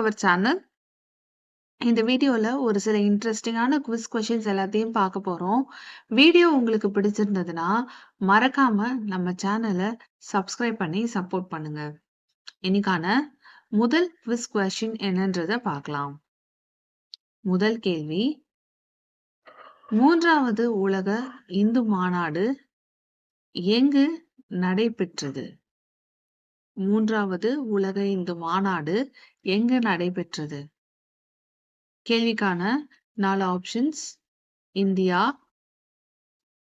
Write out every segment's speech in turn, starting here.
Our channel. இந்த வீடியோல ஒரு சில இன்ட்ரெஸ்டிங்கான குவிஸ் கொஸ்டின்ஸ் எல்லாத்தையும் பார்க்க போறோம். வீடியோ உங்களுக்கு பிடிச்சிருந்ததுன்னா, மறக்காம நம்ம சேனல சப்ஸ்கிரைப் பண்ணி சப்போர்ட் பண்ணுங்க. இன்னைக்கான முதல் குவிஸ் கொஸ்டின் என்னன்றத பார்க்கலாம். முதல் கேள்வி, 3வது உலக இந்து மாநாடு எங்கு நடைபெற்றது? 3வது உலக இந்து மாநாடு எங்கு நடைபெற்றது? கேள்விக்கான 4 ஆப்ஷன்ஸ்: இந்தியா,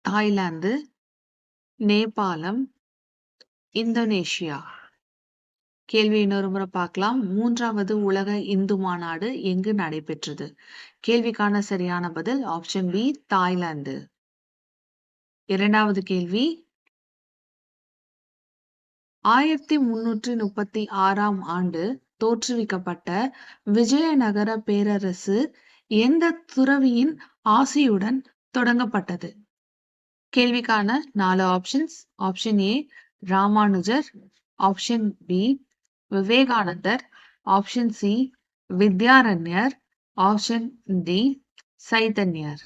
தாய்லாந்து, நேபாளம், இந்தோனேஷியா. கேள்வி இன்னொரு முறை பார்க்கலாம். 3வது உலக இந்து மாநாடு எங்கு நடைபெற்றது? கேள்விக்கான சரியான பதில் ஆப்ஷன் பி, தாய்லாந்து. 2வது கேள்வி, 1336ஆம் ஆண்டு தோற்றுவிக்கப்பட்ட விஜயநகர பேரரசு எந்த துறவியின் ஆசியுடன் தொடங்கப்பட்டது? கேள்விக்கான 4 options: option A Ramanujar, option B Vivekanandar, option C Vidyaranyar, option D Chaitanyar.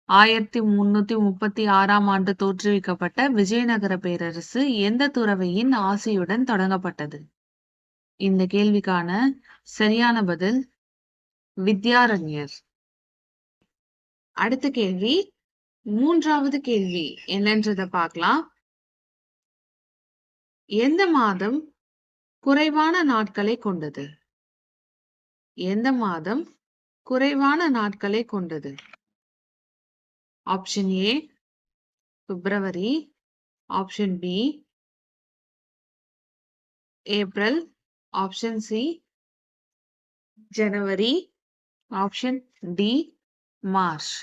1336ஆம் ஆண்டு தோற்றுவிக்கப்பட்ட விஜயநகர பேரரசு எந்த துறவியின் ஆசியுடன் தொடங்கப்பட்டது? இந்த கேள்விக்கான சரியான பதில் வித்யாரண்யர். அடுத்த கேள்வி, 3வது கேள்வி என்னன்றத பார்க்கலாம். எந்த மாதம் குறைவான நாட்களை கொண்டது? எந்த மாதம் குறைவான நாட்களை கொண்டது? Option A February, option B April, option C January, option D March.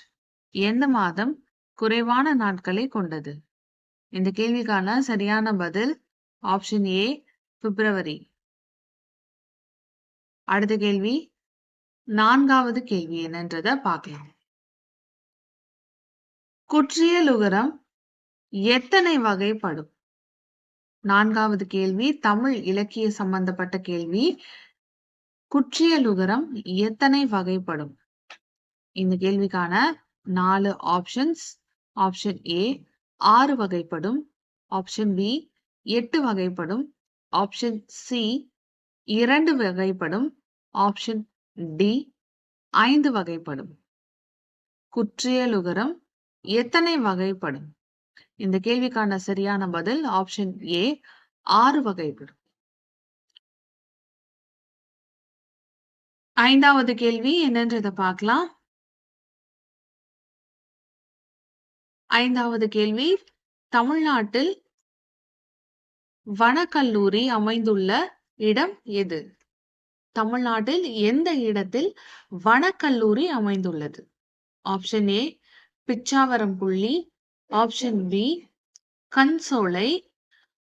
எந்த மாதம் குறைவான நாட்களை கொண்டது? இந்த கேள்விக்கான சரியான பதில் ஆப்ஷன் ஏ பிப்ரவரி. அடுத்த கேள்வி, 4வது கேள்வி என்னன்றத பார்க்கலாம். குற்றியலுகரம் எத்தனை வகைப்படும்? 4வது கேள்வி தமிழ் இலக்கிய சம்பந்தப்பட்ட கேள்வி. குற்றியலுகரம் எத்தனை வகைப்படும்? இந்த கேள்விக்கான 4 ஆப்ஷன்ஸ்: ஆப்ஷன் ஏ 6 வகைப்படும், ஆப்ஷன் பி 8 வகைப்படும், ஆப்ஷன் சி 2 வகைப்படும், ஆப்ஷன் டி 5 வகைப்படும். குற்றியலுகரம் எத்தனை வகைப்படும்? இந்த கேள்விக்கான சரியான பதில் ஆப்ஷன் ஏ 6 வகைப்படும். 5வது கேள்வி என்னன்றத பார்க்கலாம். 5வது கேள்வி, தமிழ்நாட்டில் வனக்கல்லூரி அமைந்துள்ள இடம் எது? தமிழ்நாட்டில் எந்த இடத்தில் வனக்கல்லூரி அமைந்துள்ளது? ஆப்ஷன் ஏ பிச்சாவரம்புள்ளி, ஆப்ஷன் பி கன்சோலை,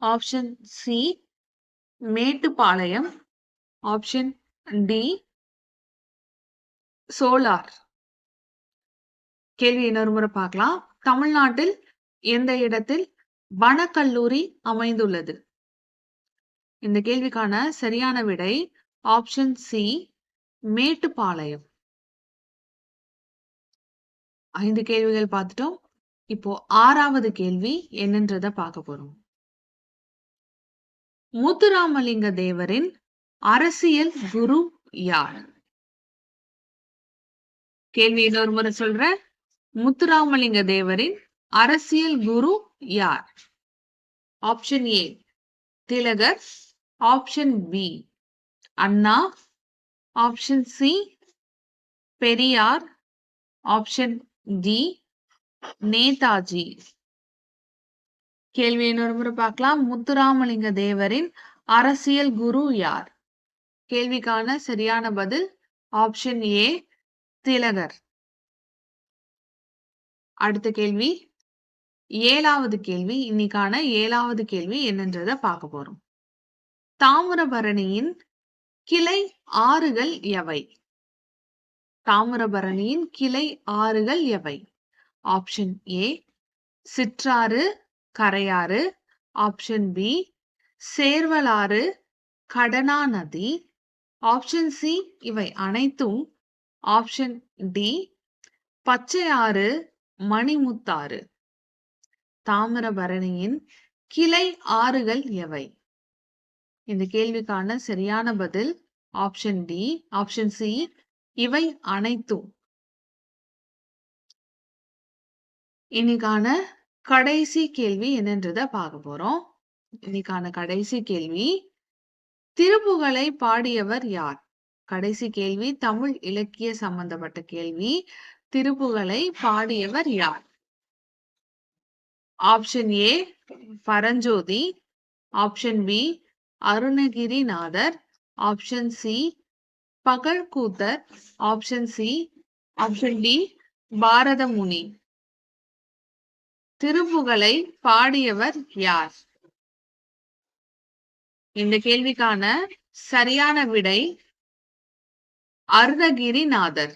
option C Mettupalayam, option D சோலார். கேள்வி இன்னொரு முறை பார்க்கலாம். தமிழ்நாட்டில் எந்த இடத்தில் வனக்கல்லூரி அமைந்துள்ளது? இந்த கேள்விக்கான சரியான விடை ஆப்ஷன் சி மேட்டுப்பாளையம். 5 கேள்விகள் பார்த்துட்டோம். இப்போ 6வது கேள்வி என்னன்றத பார்க்க போறோம். முத்துராமலிங்க தேவரின் அரசியல் குரு யார்? கேள்வி இன்னொரு முறை சொல்றேன். முத்துராமலிங்க தேவரின் அரசியல் குரு யார்? Option A Tilakar, option B Anna, option C Periyar, option D Netaji. கேள்வி இன்னொரு முறை பார்க்கலாம். முத்துராமலிங்க தேவரின் அரசியல் குரு யார்? கேள்விக்கான சரியான பதில் ஆப்ஷன் ஏ திலகர். அடுத்த கேள்வி 7வது கேள்வி. இன்னைக்கான 7வது கேள்வி என்னன்றத பார்க்க போறோம். தாமிரபரணியின் கிளை ஆறுகள் எவை? தாமிரபரணியின் கிளை ஆறுகள் எவை? Option A Chittar, Karaiyar, option B Servalar, Kadana நதி, ஆப்ஷன் சி இவை அனைத்தும். Option D Pachaiyar, Manimuthar. தாமிரபரணியின் கிளை ஆறுகள் எவை? இந்த கேள்விக்கான சரியான பதில் ஆப்ஷன் டி. ஆப்ஷன் சி இவை அனைத்தும். இன்னைக்கான கடைசி கேள்வி என்னன்றத பார்க்க போறோம். இன்னைக்கான கடைசி கேள்வி, திருப்புகழை பாடியவர் யார்? கடைசி கேள்வி தமிழ் இலக்கிய சம்பந்தப்பட்ட கேள்வி. திருப்புகழை பாடியவர் யார்? Option A Paranjothi, option B Arunagirinathar, option C Pagalkoothar, option C option D Bharatamuni. திருப்புகழை பாடியவர் யார்? இந்த கேள்விக்கான சரியான விடை அருணகிரிநாதர்.